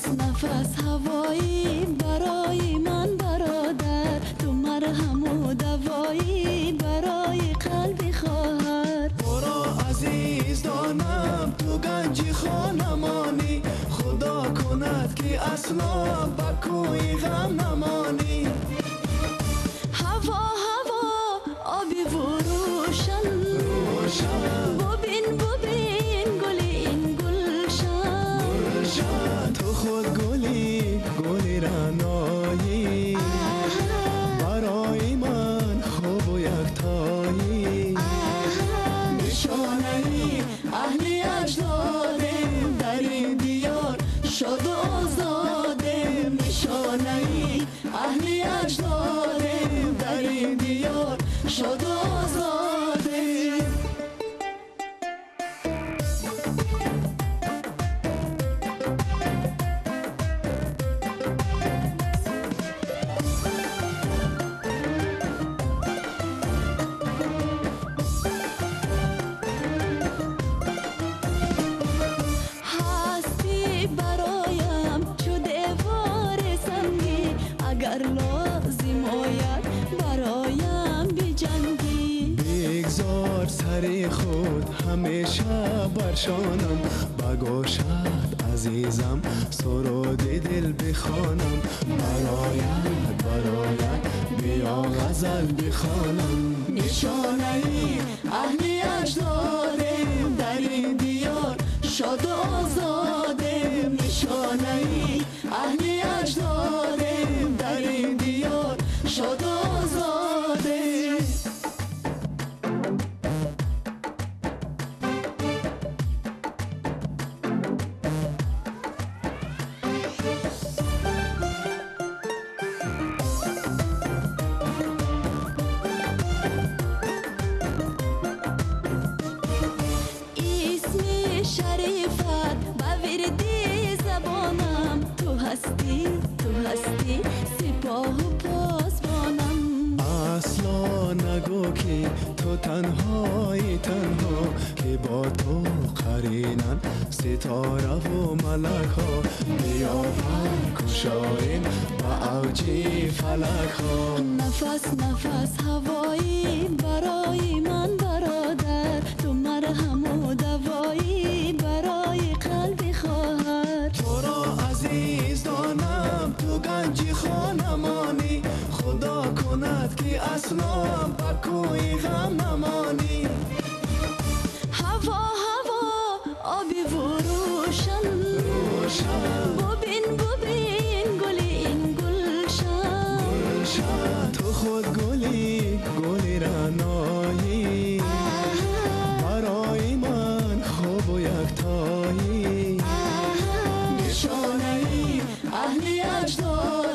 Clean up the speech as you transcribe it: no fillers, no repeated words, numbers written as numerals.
نفس نفس هوایی برای من برادر، تو مرهم و دوایی برای قلبی خواهر. تو را عزیز دانم تو گنجی خانمانی، خدا کند که اصلا به کوی غم نمانی. هوا هوا آبی و روشن، ببین ببین گل این گلشن. تو خود گلی رعنایی، برای من خوب و یکتایی. نشانه اهل اجدادیم در این دیار شاد و آزادیم. نشانه اهل اجدادیم در این دیار شاد و آزادیم. اگر لازم آید برایم بجنگی، بگذار سر خود همیشه برشانم. بگوشت عزیزم سرود دل بخوانم. برایت بیا غزل بخوانم. نشانه اهل اجدادیم در این دیار شاد و آزادیم. نشانه اهل اجدادیم در این دیار شاد و آزادیم. اسم شریفت به وردی زبانم، تو هستی سپاه و پاسبانم. اصلا نگو که تو تنها که با تو قرینن ستاره و ملک ها. بیا برکشاییم با اوج فلک ها. نفس نفس هوایی برای من برادر، تو مرهم و دوایی برای قلبی خواهر. تو را عزیز دانم تو گنجی خانمانی، خدا کند که اصلا به کوی غم نمانی. هوا هوا آبی و روشن، ببین ببین گل این گلشن. تو خود گلی رعنایی، برای من خوب و یکتایی. نشانه اهل اجداد